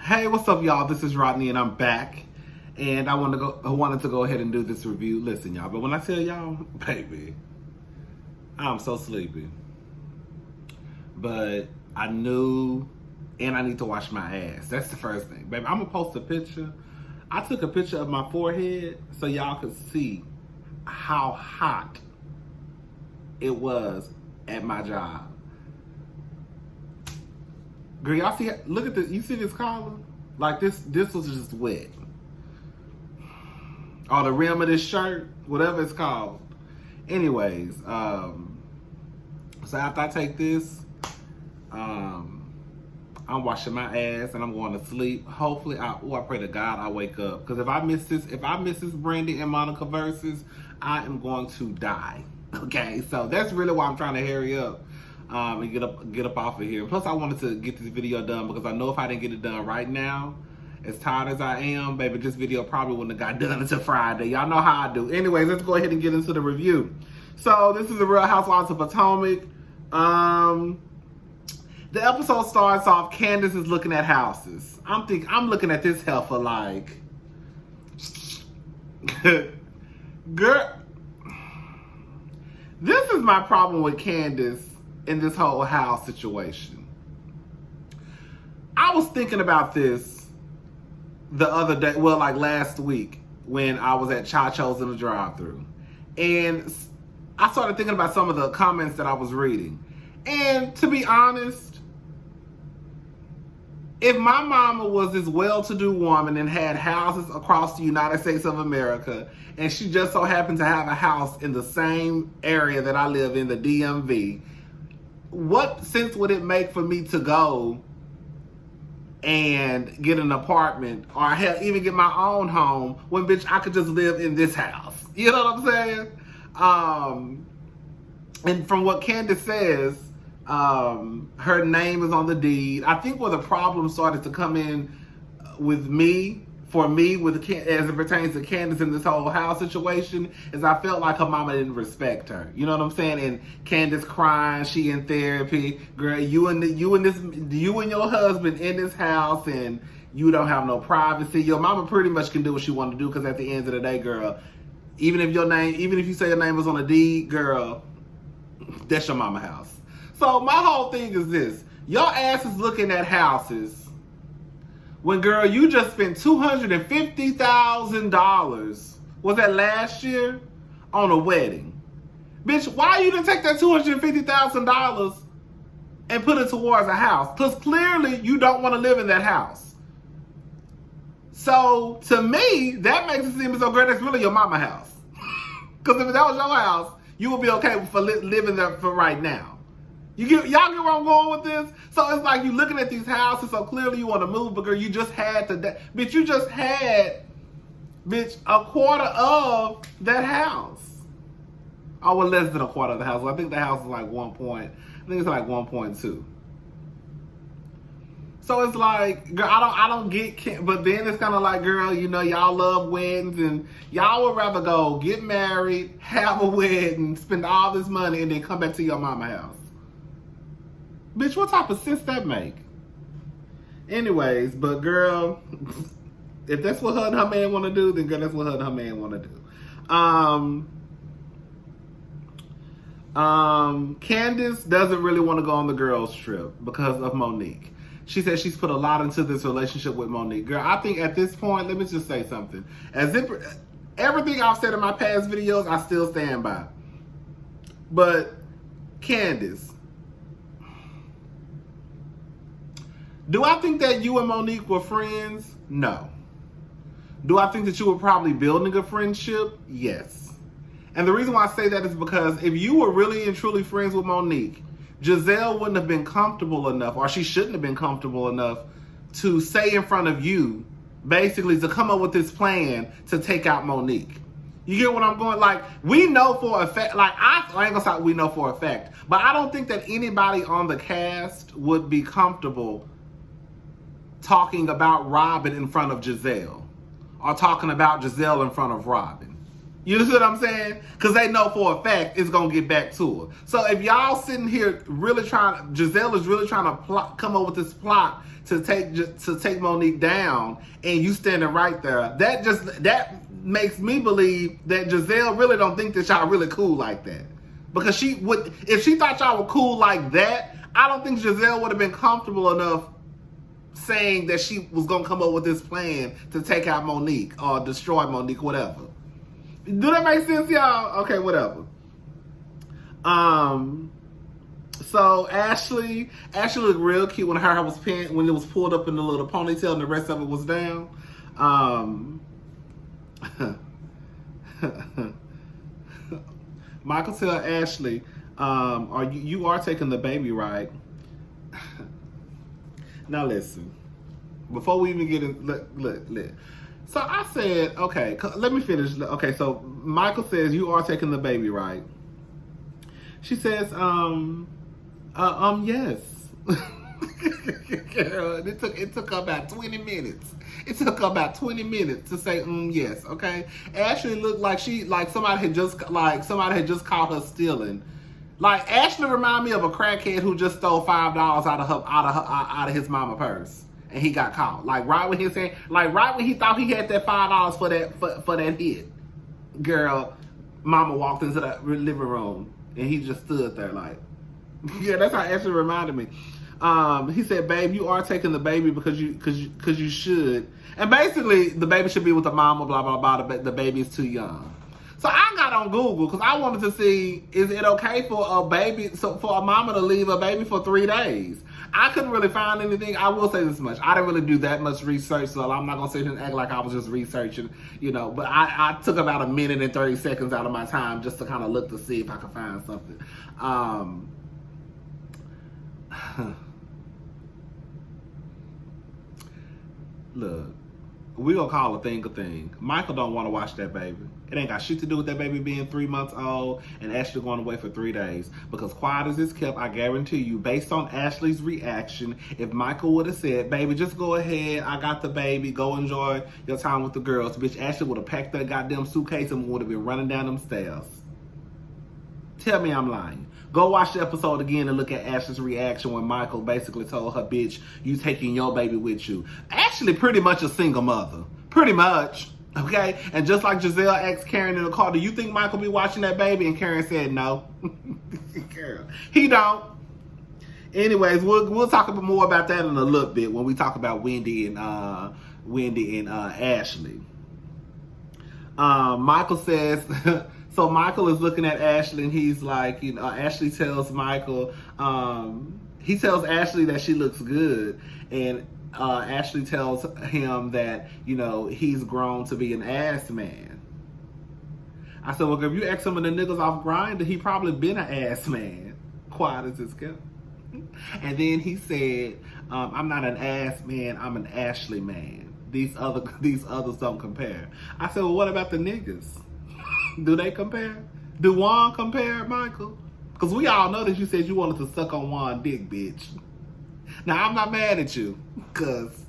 Hey, what's up, y'all? This is Rodney, and I'm back. And I wanted to go ahead and do this review. Listen, y'all, but when I tell y'all, baby, I'm so sleepy. But I knew, and I need to wash my ass. That's the first thing, baby. I'm gonna post a picture. I took a picture of my forehead so y'all could see how hot it was at my job. Girl, y'all see? Look at this. You see this collar? Like this was just wet. Or the rim of this shirt, whatever it's called. Anyways, so after I take this, I'm washing my ass and I'm going to sleep. Hopefully, I pray to God I wake up. Because if I miss this Brandy and Monica versus, I am going to die. Okay, so that's really why I'm trying to hurry up. And get up off of here. Plus, I wanted to get this video done because I know if I didn't get it done right now, as tired as I am, baby, this video probably wouldn't have got done until Friday. Y'all know how I do. Anyways, let's go ahead and get into the review. So, this is the Real Housewives of Potomac. The episode starts off, Candiace is looking at houses. I'm looking at this heifer like, girl, this is my problem with Candiace in this whole house situation. I was thinking about this the other day, well, like last week when I was at Chacho's in the drive-thru. And I started thinking about some of the comments that I was reading. And to be honest, if my mama was this well-to-do woman and had houses across the United States of America, and she just so happened to have a house in the same area that I live in, the DMV, what sense would it make for me to go and get an apartment or hell, even get my own home when, bitch, I could just live in this house? You know what I'm saying? And from what Candiace says, her name is on the deed. I think where the problem started to come in with me, as it pertains to Candiace in this whole house situation, is I felt like her mama didn't respect her. You know what I'm saying? And Candiace crying, she in therapy. Girl, you and your husband in this house, and you don't have no privacy. Your mama pretty much can do what she want to do, because at the end of the day, girl, even if you say your name was on a deed, girl, that's your mama house. So my whole thing is this: your ass is looking at houses when, girl, you just spent $250,000, was that last year, on a wedding. Bitch, why you didn't take that $250,000 and put it towards a house? Because clearly you don't want to live in that house. So to me, that makes it seem as though, girl, that's really your mama house. Because if that was your house, you would be okay for living there for right now. Y'all get where I'm going with this? So it's like you looking at these houses, so clearly you want to move, but girl, you just had bitch, you just had, bitch, a quarter of that house. Oh, well, less than a quarter of the house. I think the house is like 1.2. So it's like, girl, I don't get, but then it's kind of like, girl, you know, y'all love weddings, and y'all would rather go get married, have a wedding, spend all this money, and then come back to your mama house. Bitch, what type of sense that make? Anyways, but girl, if that's what her and her man want to do, then girl, that's what her and her man want to do. Candiace doesn't really want to go on the girls' trip because of Monique. She said she's put a lot into this relationship with Monique. Girl, I think at this point, let me just say something. Everything I've said in my past videos, I still stand by. But Candiace, do I think that you and Monique were friends? No. Do I think that you were probably building a friendship? Yes. And the reason why I say that is because if you were really and truly friends with Monique, Gizelle wouldn't have been comfortable enough, or she shouldn't have been comfortable enough, to say in front of you, basically to come up with this plan to take out Monique. You get what I'm going? Like, we know for a fact, like, I ain't gonna say we know for a fact, but I don't think that anybody on the cast would be comfortable talking about Robin in front of Gizelle, or talking about Gizelle in front of Robin. You see what I'm saying? Because they know for a fact it's going to get back to her. So if y'all sitting here really Gizelle is really trying to come up with this plot to take Monique down, and you standing right there, that makes me believe that Gizelle really don't think that y'all really cool like that. Because if she thought y'all were cool like that, I don't think Gizelle would have been comfortable enough saying that she was going to come up with this plan to take out Monique or destroy Monique, whatever. Do that make sense, y'all? Okay, whatever. So Ashley looked real cute when her hair was when it was pulled up in the little ponytail and the rest of it was down. Michael tell Ashley, you are taking the baby, right? Now listen, before we even get in, look. So I said, okay, let me finish. Okay, so Michael says, you are taking the baby, right? She says, yes. Girl, it took about 20 minutes. It took about 20 minutes to say, yes, okay? Ashley looked like somebody had just caught her stealing. Like, Ashley reminded me of a crackhead who just stole $5 out of his mama purse. And he got caught. Like right when he thought he had that $5 for that hit, girl, mama walked into the living room and he just stood there like, yeah, that's how Ashley reminded me. He said, "Babe, you are taking the baby because you should." And basically, the baby should be with the mama. Blah blah blah. The baby is too young. So I got on Google because I wanted to see, is it okay for a mama to leave a baby for 3 days? I couldn't really find anything. I will say this much. I didn't really do that much research, so I'm not going to sit here and act like I was just researching, but I took about 1 minute and 30 seconds out of my time just to kind of look to see if I could find something. Look, we gonna call a thing a thing. Michael don't want to watch that baby. It ain't got shit to do with that baby being 3 months old and Ashley going away for 3 days. Because quiet as it's kept, I guarantee you, based on Ashley's reaction, if Michael would have said, "Baby, just go ahead, I got the baby, go enjoy your time with the girls," bitch, Ashley would have packed that goddamn suitcase and would have been running down them stairs. Tell me I'm lying. Go watch the episode again and look at Ashley's reaction when Michael basically told her, "Bitch, you taking your baby with you." Ashley pretty much a single mother. Pretty much. Okay? And just like Gizelle asked Karen in the car, "Do you think Michael be watching that baby?" And Karen said no. Girl, he don't. Anyways, we'll talk more about that in a little bit when we talk about Wendy and Ashley. Michael says... So Michael is looking at Ashley and he's like, Ashley tells Michael, he tells Ashley that she looks good. And Ashley tells him that, he's grown to be an ass man. I said, well, if you ask some of the niggas off Grindr, he probably been an ass man. Quiet as it's kept. And then he said, I'm not an ass man, I'm an Ashley man. These others don't compare. I said, well, what about the niggas? Do they compare? Do Juan compare, Michael? Because we all know that you said you wanted to suck on Juan dick, bitch. Now, I'm not mad at you. Because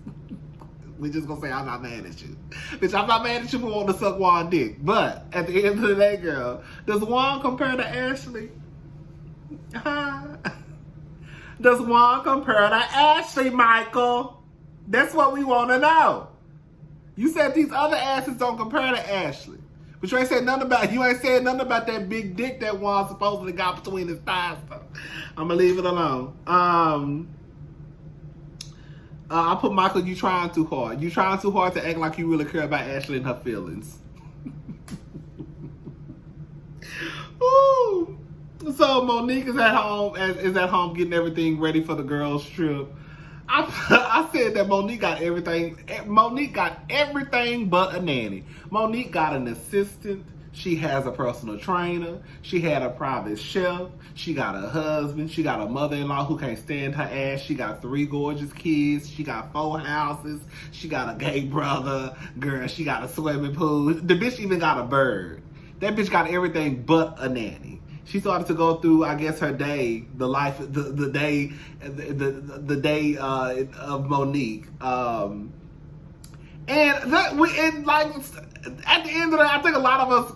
we just going to say I'm not mad at you. Bitch, I'm not mad at you for wanting to suck Juan dick. But at the end of the day, girl, does Juan compare to Ashley? Does Juan compare to Ashley, Michael? That's what we want to know. You said these other asses don't compare to Ashley. But you ain't said nothing about that big dick that Juan supposedly got between his thighs, though. I'm gonna leave it alone. I put Michael, you trying too hard. You trying too hard to act like you really care about Ashley and her feelings. Ooh. So Monique is at home getting everything ready for the girls' trip. I said that Monique got everything. Monique got everything but a nanny. Monique got an assistant. She has a personal trainer. She had a private chef. She got a husband. She got a mother-in-law who can't stand her ass. She got 3 gorgeous kids. She got 4 houses. She got a gay brother. Girl, she got a swimming pool. The bitch even got a bird. That bitch got everything but a nanny. She started to go through, I guess, her day, the day of Monique, and at the end of the day, I think a lot of us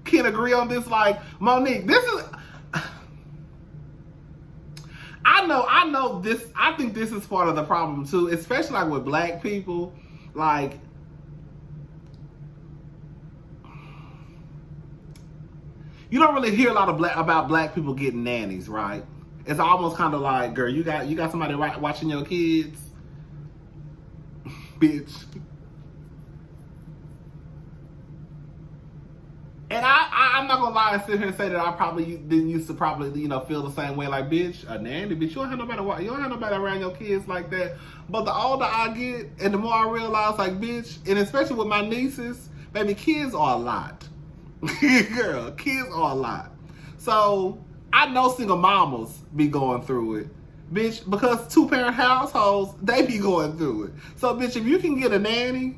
can agree on this. Like, Monique, this is... I know this. I think this is part of the problem too, especially like with black people. Like, you don't really hear a lot of about black people getting nannies, right? It's almost kind of like, girl, you got somebody watching your kids, bitch. And I'm not gonna lie and sit here and say that I probably didn't used to feel the same way. Like, bitch, a nanny, bitch, you don't have nobody around your kids like that. But the older I get, and the more I realize, like, bitch, and especially with my nieces, baby, kids are a lot. Girl, kids are a lot. So I know single mamas be going through it, bitch, because 2-parent households, they be going through it. So, bitch, if you can get a nanny,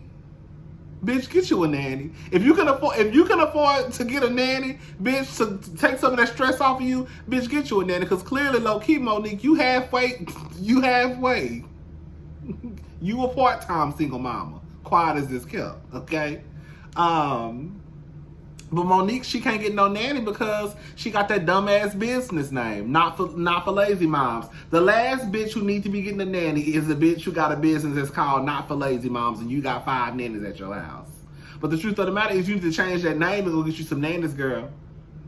bitch, get you a nanny. If you can afford to get a nanny, bitch, to take some of that stress off of you, bitch, get you a nanny. Because clearly, low key, Monique, you halfway. You a part-time single mama. Quiet as this kept, okay? But Monique, she can't get no nanny because she got that dumbass business name. Not for lazy moms. The last bitch who needs to be getting a nanny is the bitch who got a business that's called Not for Lazy Moms, and you got 5 nannies at your house. But the truth of the matter is, you need to change that name and go get you some nannies, girl.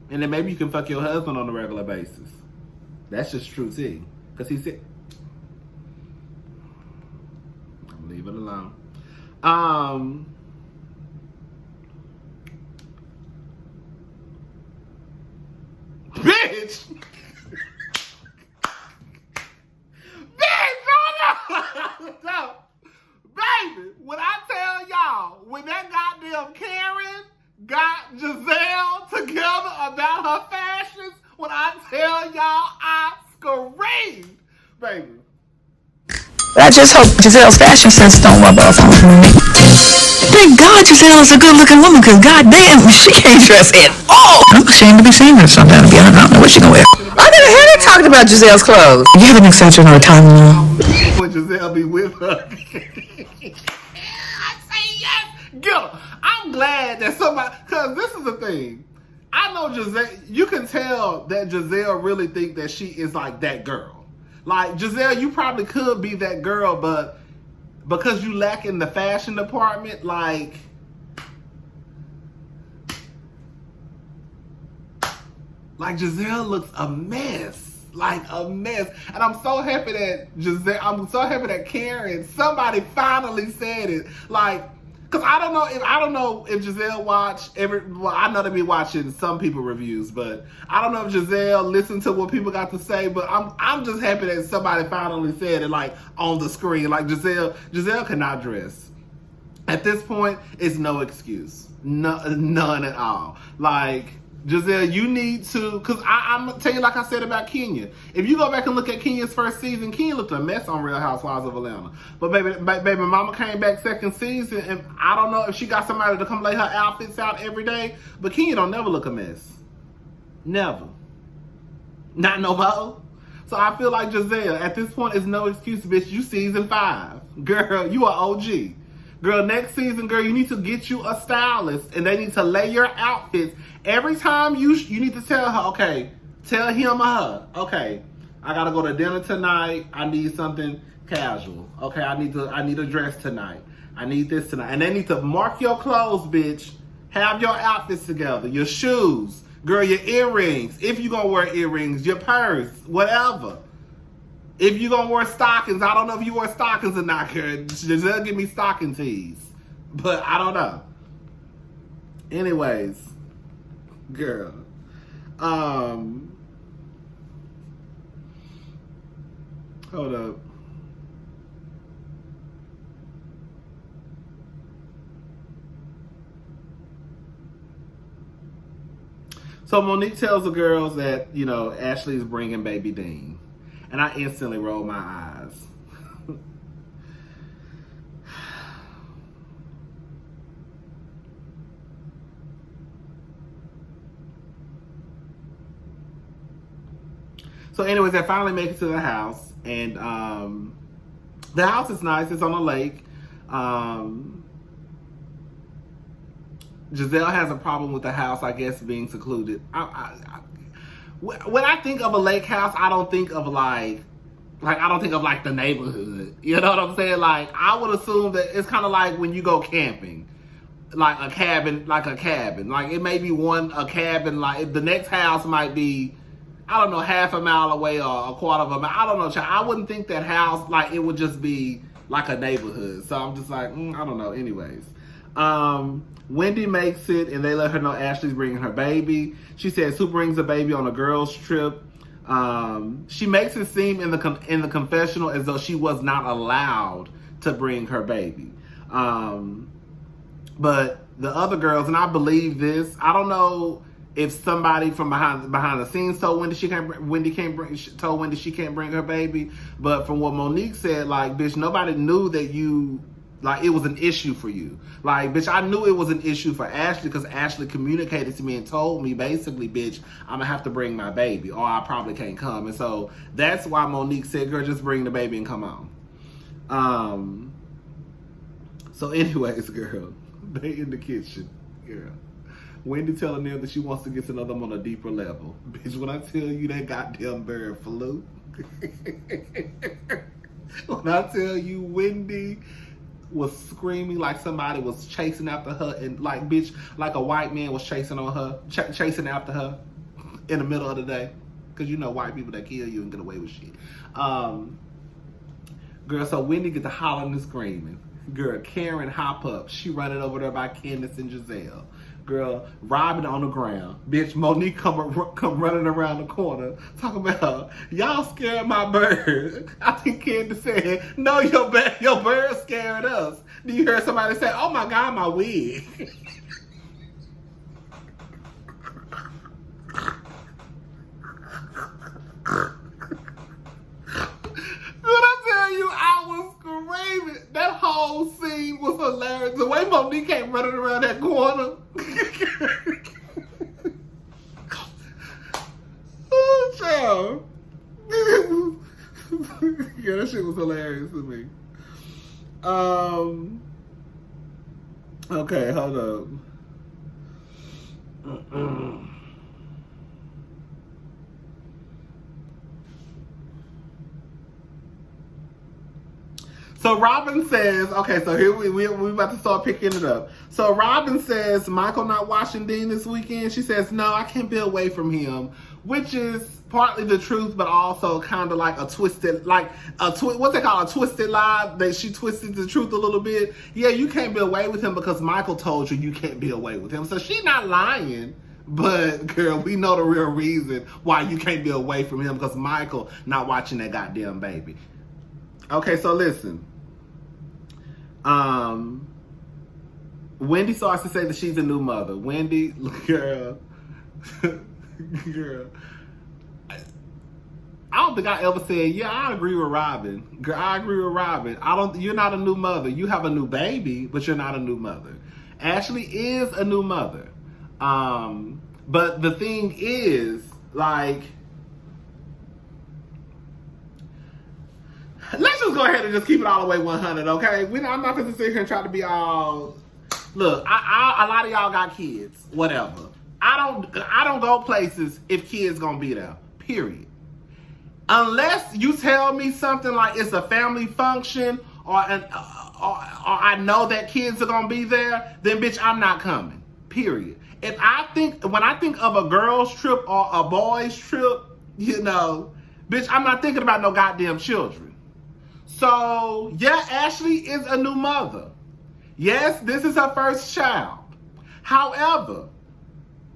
And then maybe you can fuck your husband on a regular basis. That's just true too. Because he said, I'll leave it alone. Bitch! Bitch, no. Baby, when I tell y'all, when that goddamn Karen got Gizelle together about her fashions, when I tell y'all, I screamed, baby. I just hope Gizelle's fashion sense don't rub off on me. Thank God Gizelle's a good-looking woman, because goddamn, she can't dress at all. I'm ashamed to be seeing her sometimes, to be honest. I don't know what she gonna wear. I never heard her talking about Gizelle's clothes. You have an exceptional time, when Gizelle be with her. I say yes, get her. I'm glad that somebody, because this is the thing. I know Gizelle, you can tell that Gizelle really think that she is like that girl. Like, Gizelle, you probably could be that girl, but because you lack in the fashion department, like Gizelle looks a mess. Like a mess. And I'm so happy that Karen, somebody finally said it. Like, cause I don't know if Gizelle watched I know they be watching some people reviews, but I don't know if Gizelle listened to what people got to say, but I'm just happy that somebody finally said it, like, on the screen. Like, Gizelle cannot dress. At this point, it's no excuse. None at all. Like, Gizelle, you need to, because I'm going to tell you, like I said about Kenya. If you go back and look at Kenya's first season, Kenya looked a mess on Real Housewives of Atlanta. But baby mama came back second season, and I don't know if she got somebody to come lay her outfits out every day, but Kenya don't never look a mess. Never. Not no more. So I feel like Gizelle, at this point, is no excuse, bitch. You season 5. Girl, you are OG. Girl, next season, girl, you need to get you a stylist, and they need to lay your outfits. Every time you need to tell her, okay, tell him or her, okay, I gotta go to dinner tonight. I need something casual. Okay, I need a dress tonight. I need this tonight. And they need to mark your clothes, bitch. Have your outfits together. Your shoes. Girl, your earrings. If you gonna wear earrings, your purse, whatever. If you gonna wear stockings, I don't know if you wear stockings or not, girl. Giselle give me stocking tees. But I don't know. Anyways, girl. Hold up. So Monique tells the girls that, Ashley's bringing baby Dean. And I instantly rolled my eyes. So anyways, they finally make it to the house. And the house is nice. It's on a lake. Gizelle has a problem with the house, I guess, being secluded. When I think of a lake house, I don't think of like I don't think of like the neighborhood. You know what I'm saying? Like, I would assume that it's kind of like when you go camping, like a cabin. Like it may be a cabin. Like the next house might be, I don't know, half a mile away or a quarter of a mile. I don't know. I wouldn't think that house, like, it would just be like a neighborhood. So I'm just like, I don't know. Anyways, Wendy makes it, and they let her know Ashley's bringing her baby. She says, who brings a baby on a girls' trip? She makes it seem in the confessional as though she was not allowed to bring her baby. But the other girls, and I believe this, I don't know if somebody from behind the scenes told Wendy she can't bring her baby, but from what Monique said, like, bitch, nobody knew that it was an issue for you. Like, bitch, I knew it was an issue for Ashley because Ashley communicated to me and told me, basically, bitch, I'm gonna have to bring my baby or I probably can't come. And so that's why Monique said, girl, just bring the baby and come on. So anyways, girl, they in the kitchen, girl. Wendy telling them that she wants to get to know them on a deeper level. Bitch, when I tell you that goddamn bird flew. When I tell you Wendy was screaming like somebody was chasing after her, and like, bitch, like a white man was chasing after her in the middle of the day. Cause you know white people that kill you and get away with shit. Girl, so Wendy get to hollering and screaming. Girl, Karen hop up. She running over there by Candiace and Gizelle. Girl, Robin on the ground. Bitch, Monique come running around the corner talking about, y'all scared my bird. I think Candiace said, no, your bird scared us. Do you hear somebody say, oh my God, my wig? I was screaming. That whole scene was hilarious. The way Monique came running around that corner. Oh, child. Yeah, that shit was hilarious to me. Okay, hold up. So Robin says, okay, so here we about to start picking it up. So Robin says, Michael not watching Dean this weekend. She says, no, I can't be away from him, which is partly the truth, but also kind of like a twisted, what's they call a twisted lie, that she twisted the truth a little bit. Yeah, you can't be away with him because Michael told you can't be away with him. So she's not lying. But girl, we know the real reason why you can't be away from him, because Michael not watching that goddamn baby. Okay, so listen. Wendy starts to say that she's a new mother. Wendy, girl, girl. I don't think I ever said, yeah, I agree with Robin. Girl, I agree with Robin. You're not a new mother. You have a new baby, but you're not a new mother. Ashley is a new mother. But the thing is, like, let's just go ahead and just keep it all the way 100, okay? I'm not going to sit here and try to be all... Look, a lot of y'all got kids, whatever. I don't go places if kids gonna be there, period. Unless you tell me something like it's a family function or I know that kids are gonna be there, then bitch, I'm not coming, period. When I think of a girl's trip or a boy's trip, you know, bitch, I'm not thinking about no goddamn children. So, yeah, Ashley is a new mother. Yes, this is her first child. However,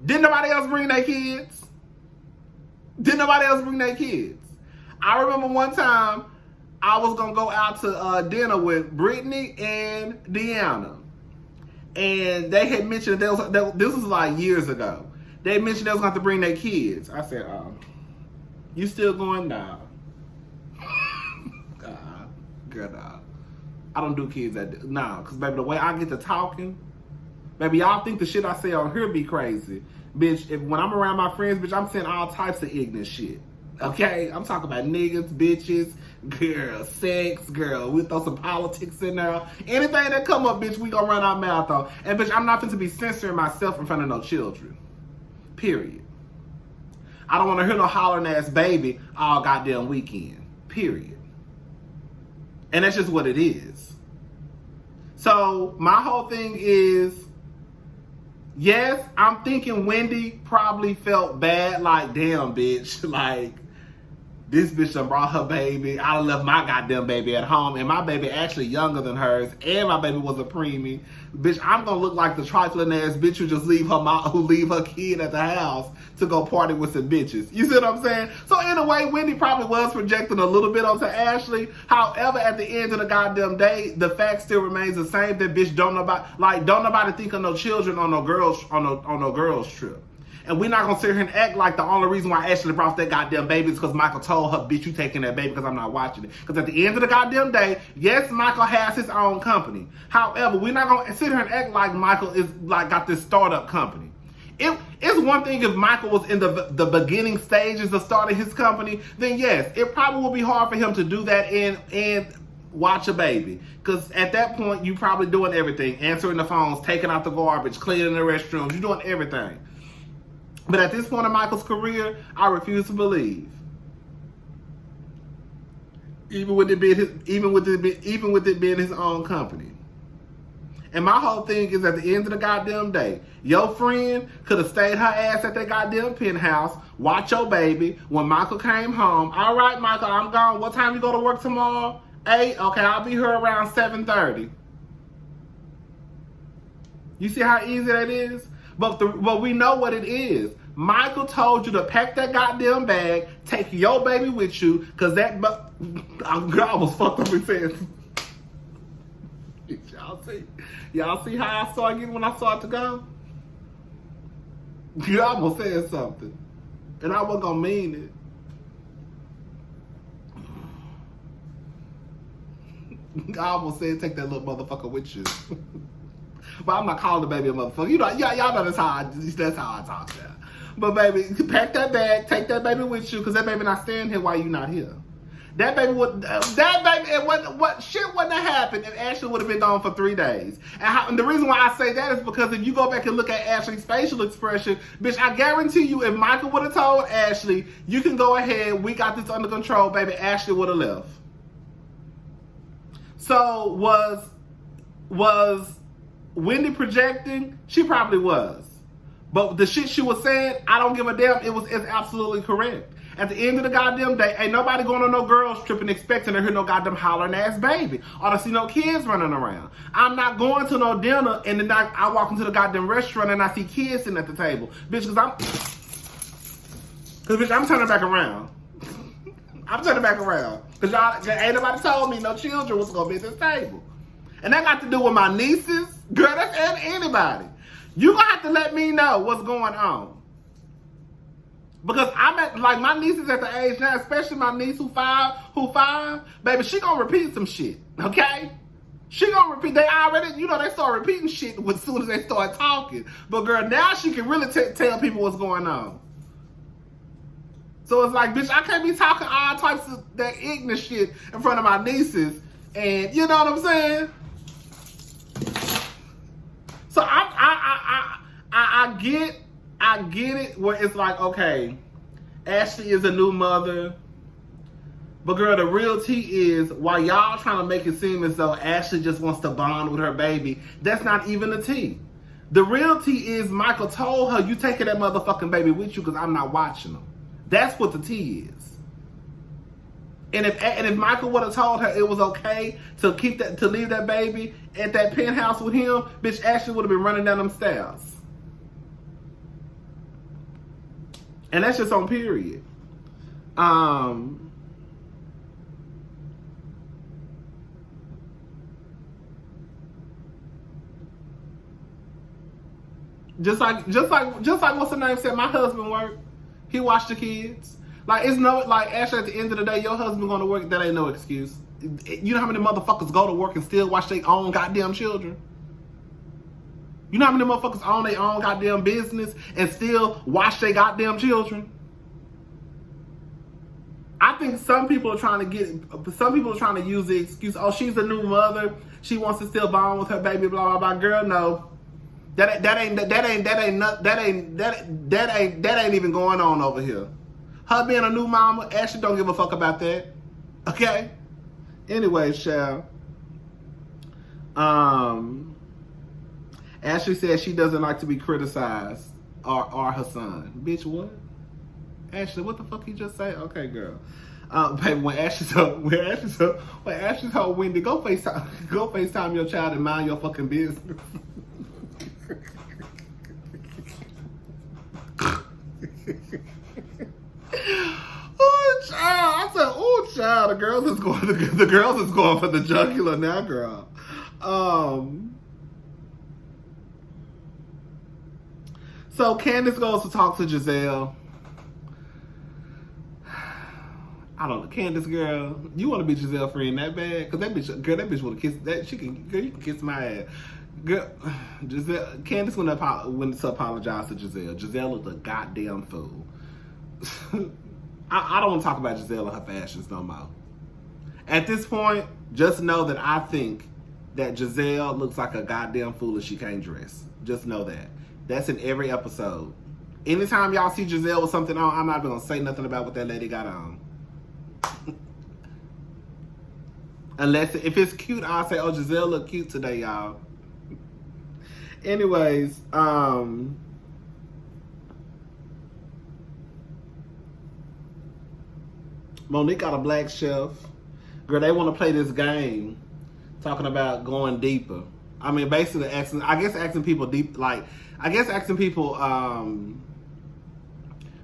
didn't nobody else bring their kids? I remember one time I was going to go out to dinner with Brittany and Deanna. And they had mentioned, this was like years ago. They mentioned they was going to have to bring their kids. I said, you still going down? Girl, nah. I don't do kids because baby, the way I get to talking, baby, y'all think the shit I say on here be crazy. Bitch, when I'm around my friends, bitch, I'm saying all types of ignorant shit. Okay? I'm talking about niggas, bitches, girl, sex, girl. We throw some politics in there. Anything that come up, bitch, we gonna run our mouth on. And bitch, I'm not going to be censoring myself in front of no children. Period. I don't want to hear no hollering ass baby all goddamn weekend. Period. And that's just what it is. So my whole thing is, yes, I'm thinking Wendy probably felt bad, like, damn, bitch, like, this bitch done brought her baby. I done left my goddamn baby at home, and my baby actually younger than hers, and my baby was a preemie. Bitch, I'm gonna look like the trifling ass bitch who just leave her kid at the house to go party with some bitches. You see what I'm saying? So in a way, Wendy probably was projecting a little bit onto Ashley. However, at the end of the goddamn day, the fact still remains the same that bitch don't nobody think of no children on no girls trip. And we're not going to sit here and act like the only reason why Ashley brought that goddamn baby is because Michael told her, bitch, you taking that baby because I'm not watching it. Because at the end of the goddamn day, yes, Michael has his own company. However, we're not going to sit here and act like Michael is like got this startup company. It's one thing if Michael was in the beginning stages of starting his company, then yes, it probably will be hard for him to do that and watch a baby. Because at that point, you probably doing everything. Answering the phones, taking out the garbage, cleaning the restrooms. You're doing everything. But at this point in Michael's career, I refuse to believe. Even with it being his own company. And my whole thing is, at the end of the goddamn day, your friend could have stayed her ass at that goddamn penthouse, watch your baby. When Michael came home, all right, Michael, I'm gone. What time you go to work tomorrow? 8? Okay, I'll be here around 7:30. You see how easy that is? But we know what it is. Michael told you to pack that goddamn bag, take your baby with you, because that... I was fucked up and said... Y'all see how I saw it when I saw it to go? You almost said something. And I wasn't going to mean it. I almost said take that little motherfucker with you. But I'm not calling the baby a motherfucker. You know, y'all know that's how I talk now. But baby, pack that bag, take that baby with you, because that baby not staying here while you not here. Shit wouldn't have happened if Ashley would have been gone for 3 days. And the reason why I say that is because if you go back and look at Ashley's facial expression, bitch, I guarantee you, if Michael would have told Ashley, you can go ahead, we got this under control, baby, Ashley would have left. So was Wendy projecting? She probably was. But the shit she was saying, I don't give a damn, it's absolutely correct. At the end of the goddamn day, ain't nobody going on no girls trip and expecting to hear no goddamn hollering ass baby or to see no kids running around. I'm not going to no dinner and then I walk into the goddamn restaurant and I see kids sitting at the table. Bitch, because I'm turning back around. I'm turning back around. Because ain't nobody told me no children was going to be at this table. And that got to do with my nieces. Girl, that's anybody. You gonna have to let me know what's going on. Because my niece is at the age now, especially my niece who five, baby, she gonna repeat some shit, okay? She gonna repeat, they start repeating shit as soon as they start talking. But girl, now she can really tell people what's going on. So it's like, bitch, I can't be talking all types of that ignorant shit in front of my nieces. And you know what I'm saying? So I get it where it's like, okay, Ashley is a new mother, but girl, the real tea is, while y'all trying to make it seem as though Ashley just wants to bond with her baby, that's not even the tea. The real tea is Michael told her, you taking that motherfucking baby with you because I'm not watching them. That's what the tea is. And if Michael would have told her it was okay to leave that baby at that penthouse with him, bitch, Ashley would have been running down them stairs. And that's just on period. Just like what's the name said, my husband worked. He watched the kids. Ashley, at the end of the day, your husband going to work, that ain't no excuse. You know how many motherfuckers go to work and still watch their own goddamn children? You know how many motherfuckers own their own goddamn business and still watch their goddamn children? I think some people are trying to use the excuse, oh, she's a new mother, she wants to still bond with her baby, blah blah blah. Girl, no, that ain't even going on over here. Her being a new mama, Ashley don't give a fuck about that. Okay. Anyway, Shell. Ashley says she doesn't like to be criticized, or her son. Bitch, what? Ashley, what the fuck you just say? Okay, girl. Baby, when Ashley told Wendy, go FaceTime your child and mind your fucking business. Oh, child! I said, oh, child. The girls is going for the jugular now, girl. So Candiace goes to talk to Gizelle. I don't know, Candiace, girl, you want to be Gizelle friend that bad? Cause that bitch want to kiss that. You can kiss my ass, girl. Gizelle, Candiace went to apologize to Gizelle. Gizelle is a goddamn fool. I don't want to talk about Gizelle and her fashions no more. At this point, just know that I think that Gizelle looks like a goddamn fool if she can't dress. Just know that. That's in every episode. Anytime y'all see Gizelle with something on, I'm not gonna say nothing about what that lady got on. Unless, if it's cute, I'll say, oh, Gizelle look cute today, y'all. Anyways, Monique got a black chef. Girl, they want to play this game, talking about going deeper. I mean, basically asking people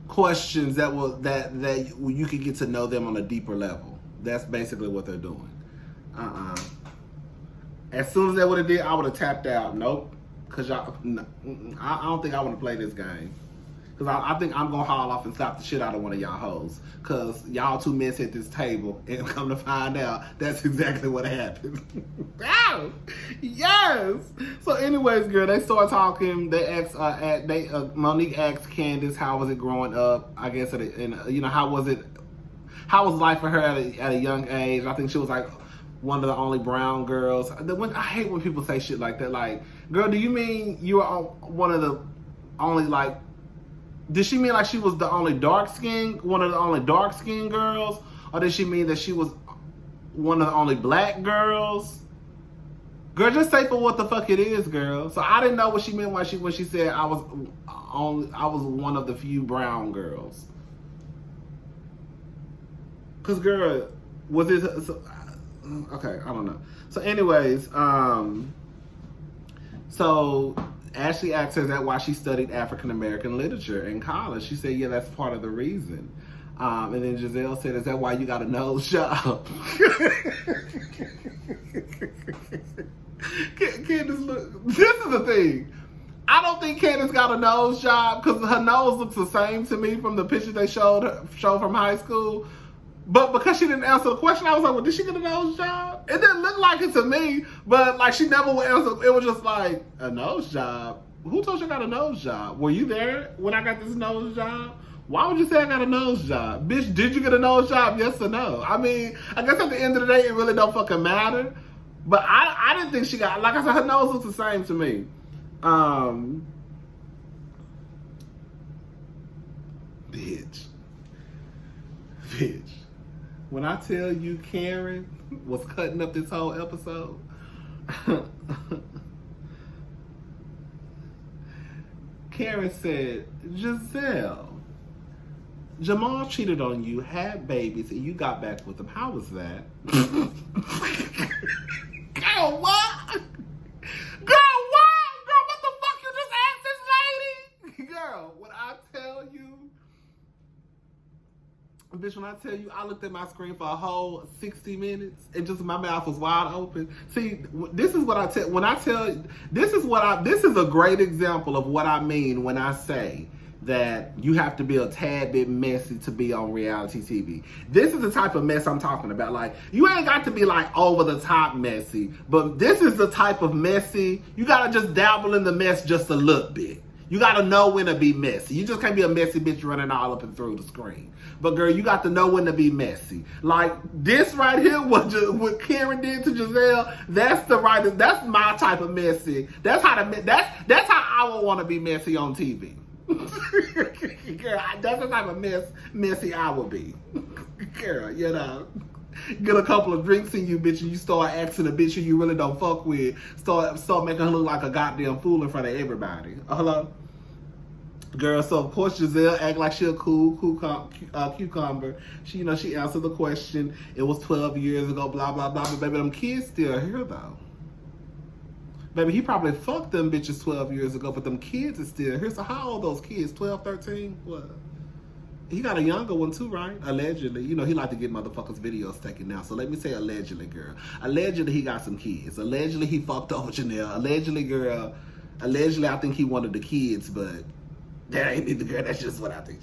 questions that you could get to know them on a deeper level. That's basically what they're doing. As soon as they would have did, I would have tapped out. Nope, cause I don't think I want to play this game. Cause I think I'm gonna haul off and slap the shit out of one of y'all hoes. Cause y'all two mess at this table, and come to find out, that's exactly what happened. Ow! Yes. So, anyways, girl, they start talking. They asked, Monique asked Candiace, how was it growing up? I guess how was life for her at a young age? I think she was like one of the only brown girls. I hate when people say shit like that. Like, girl, do you mean you were one of the only, like, did she mean like she was the only one of the only dark-skinned girls? Or did she mean that she was one of the only black girls? Girl, just say for what the fuck it is, girl. So I didn't know what she meant when she said I was one of the few brown girls. Cause girl, was it? Okay, I don't know. So anyways, so Ashley asked her that why she studied African American literature in college. She said, yeah, that's part of the reason. And then Gizelle said, is that why you got a nose job? Candiace, look, this is the thing. I don't think Candiace got a nose job because her nose looks the same to me from the pictures they showed from high school. But because she didn't answer the question, I was like, well, did she get a nose job? It didn't look like it to me, but like she never would answer. It was just like, a nose job? Who told you I got a nose job? Were you there when I got this nose job? Why would you say I got a nose job? Bitch, did you get a nose job? Yes or no? I mean, I guess at the end of the day, it really don't fucking matter. But I didn't think she got, like I said, her nose looks the same to me. Bitch. When I tell you Karen was cutting up this whole episode, Karen said, Gizelle, Jamal cheated on you, had babies, and you got back with him. How was that? Girl, what? Girl, what? Girl, what the fuck you just asked this lady? Girl, when I tell you, bitch, when I tell you, I looked at my screen for a whole 60 minutes and just my mouth was wide open. See, this is what I tell, this is a great example of what I mean when I say that you have to be a tad bit messy to be on reality TV. This is the type of mess I'm talking about. Like, you ain't got to be like over the top messy, but this is the type of messy, you gotta just dabble in the mess just a little bit. You got to know when to be messy. You just can't be a messy bitch running all up and through the screen. But girl, you got to know when to be messy. Like this right here, what Karen did to Gizelle, that's my type of messy. That's how I would want to be messy on TV. Girl, that's the type of messy I would be. Girl, you know. Get a couple of drinks in you, bitch, and you start asking a bitch who you really don't fuck with. Start making her look like a goddamn fool in front of everybody. Hello? Girl, so of course Gizelle act like she a cool cucumber. She answered the question. It was 12 years ago, blah, blah, blah. But baby, them kids still here, though. Baby, he probably fucked them bitches 12 years ago, but them kids are still here. So how old those kids? 12, 13? What? He got a younger one too, right? Allegedly. You know, he like to get motherfuckers' videos taken now. So let me say allegedly, girl. Allegedly, he got some kids. Allegedly, he fucked over Janelle. Allegedly, girl. Allegedly, I think he wanted the kids, but that ain't either, girl. That's just what I think.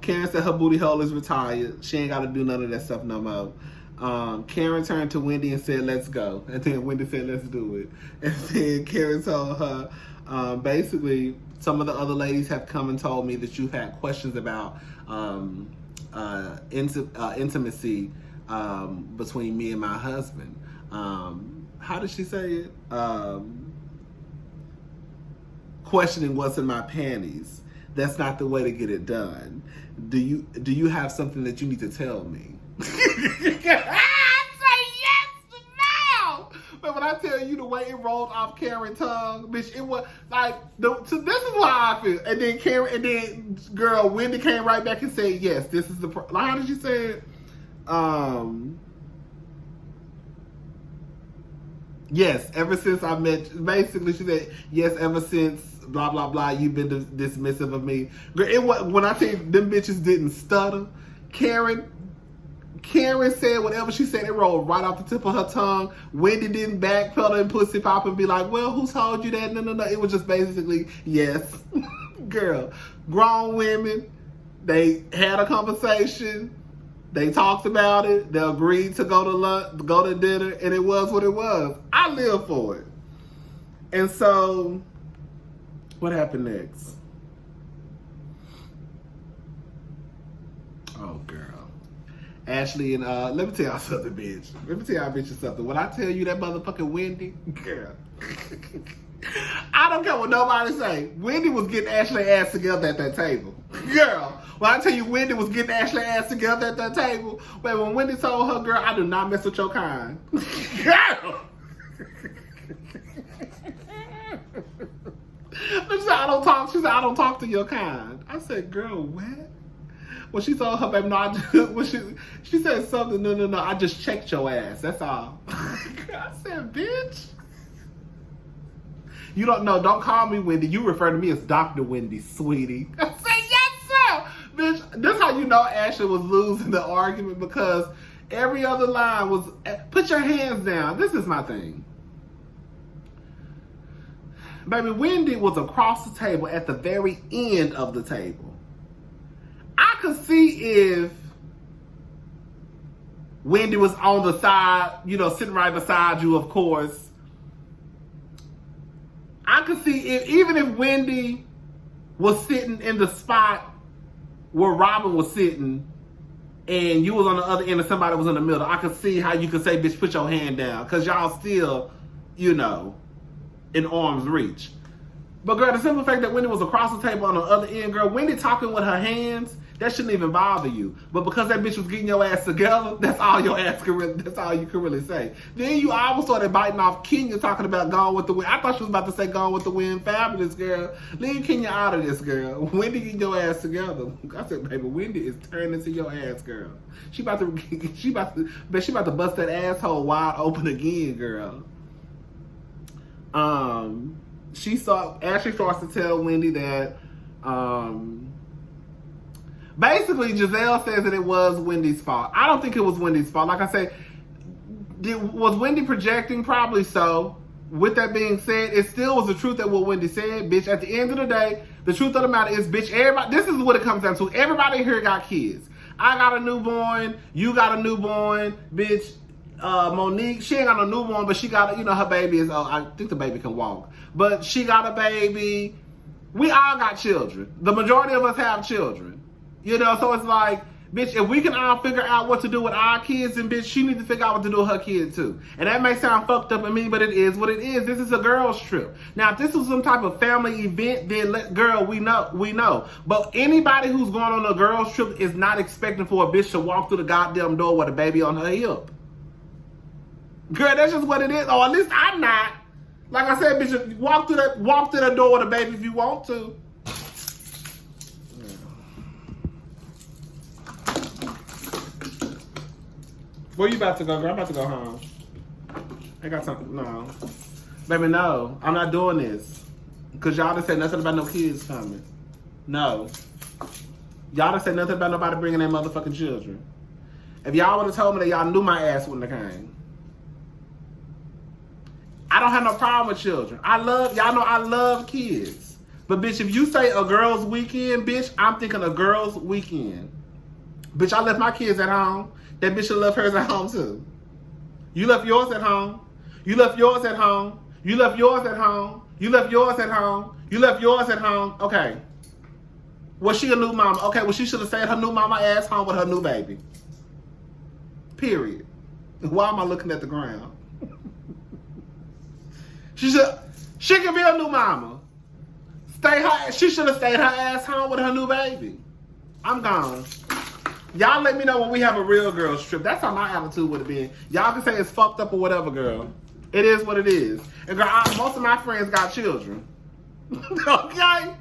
Karen said her booty hole is retired. She ain't got to do none of that stuff no more. Karen turned to Wendy and said, let's go. And then Wendy said, let's do it. And then Karen told her, basically, some of the other ladies have come and told me that you've had questions about intimacy between me and my husband. How did she say it? Questioning what's in my panties. That's not the way to get it done. Do you have something that you need to tell me? I say yes now. But when I tell you the way it rolled off Karen's tongue, bitch, it was like this is how I feel. And then girl Wendy came right back and said, yes, this is the like, how did you say it? Yes, ever since I met, basically she said, yes, ever since blah blah blah, you've been dismissive of me. Girl, it was, when I tell you them bitches didn't stutter. Karen said whatever she said, it rolled right off the tip of her tongue. Wendy didn't backpedal and pussy pop and be like, well, who told you that? No. It was just basically, yes. Girl, grown women, they had a conversation. They talked about it. They agreed to go to lunch, go to dinner, and it was what it was. I live for it. And so, what happened next? Oh, girl. Ashley and let me tell y'all something, bitch. Let me tell y'all bitches something. When I tell you that motherfucking Wendy, girl, I don't care what nobody say. Wendy was getting Ashley's ass together at that table. Girl, when I tell you Wendy was getting Ashley's ass together at that table, wait, when Wendy told her, girl, I do not mess with your kind. Girl! She said, I don't talk to your kind. I said, girl, what? When she told her baby, no, she said something, no, I just checked your ass, that's all. I said, bitch. You don't know, don't call me Wendy. You refer to me as Dr. Wendy, sweetie. I said, yes, sir. Bitch, this how you know Ashley was losing the argument, because every other line was, put your hands down. This is my thing. Baby, Wendy was across the table at the very end of the table. I could see if Wendy was on the side, sitting right beside you, of course. I could see even if Wendy was sitting in the spot where Robin was sitting and you was on the other end and somebody was in the middle, I could see how you could say, bitch, put your hand down, because y'all still, in arm's reach. But girl, the simple fact that Wendy was across the table on the other end, girl, Wendy talking with her hands, that shouldn't even bother you. But because that bitch was getting your ass together, that's all you can really say. Then you almost started biting off Kenya talking about Gone with the Wind. I thought she was about to say Gone with the Wind, fabulous, girl. Leave Kenya out of this, girl. Wendy getting your ass together. I said, baby, Wendy is turning into your ass, girl. She about to bust that asshole wide open again, girl. Ashley starts to tell Wendy that, basically, Gizelle says that it was Wendy's fault. I don't think it was Wendy's fault. Like I said, was Wendy projecting? Probably so. With that being said, it still was the truth that what Wendy said. Bitch, at the end of the day, the truth of the matter is, bitch, everybody, this is what it comes down to. Everybody here got kids. I got a newborn. You got a newborn, bitch. Monique, she ain't got no newborn, but she got, her baby is, I think the baby can walk. But she got a baby. We all got children. The majority of us have children. So it's like, bitch, if we can all figure out what to do with our kids, then bitch, she needs to figure out what to do with her kids too. And that may sound fucked up to me, but it is what it is. This is a girl's trip. Now, if this was some type of family event, then we know. But anybody who's going on a girl's trip is not expecting for a bitch to walk through the goddamn door with a baby on her hip. Girl, that's just what it is. Or at least I'm not. Like I said, bitch, walk through the door with a baby if you want to. Where you about to go, girl? I'm about to go home. I got something. No. Baby, no. I'm not doing this. Because y'all done said nothing about no kids coming. No. Y'all done said nothing about nobody bringing their motherfucking children. If y'all would have told me that y'all knew my ass wouldn't have came. I don't have no problem with children. Y'all know I love kids. But bitch, if you say a girl's weekend, bitch, I'm thinking a girl's weekend. Bitch, I left my kids at home. That bitch should left hers at home too. You left yours at home. You left yours at home. You left yours at home. You left yours at home. You left yours at home. Okay. Was she a new mama? Okay, well she should have stayed her new mama ass home with her new baby. Period. Why am I looking at the ground? She can be a new mama. She should have stayed her ass home with her new baby. I'm gone. Y'all let me know when we have a real girls trip. That's how my attitude would have been. Y'all can say it's fucked up or whatever, girl. It is what it is. And girl, most of my friends got children. Okay?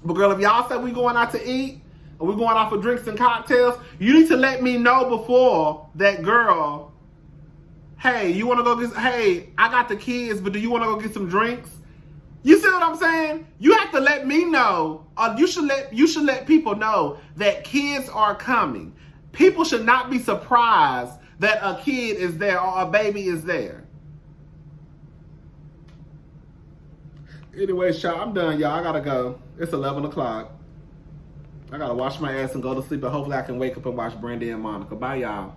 But girl, if y'all say we going out to eat, or we going out for drinks and cocktails, you need to let me know before that, girl. Hey, you want to go get, hey, I got the kids, but do you want to go get some drinks? You see what I'm saying? You have to let me know, or you should let people know that kids are coming. People should not be surprised that a kid is there or a baby is there. Anyway, y'all, I'm done, y'all. I gotta go. It's 11 o'clock. I gotta wash my ass and go to sleep, and hopefully I can wake up and watch Brandy and Monica. Bye, y'all.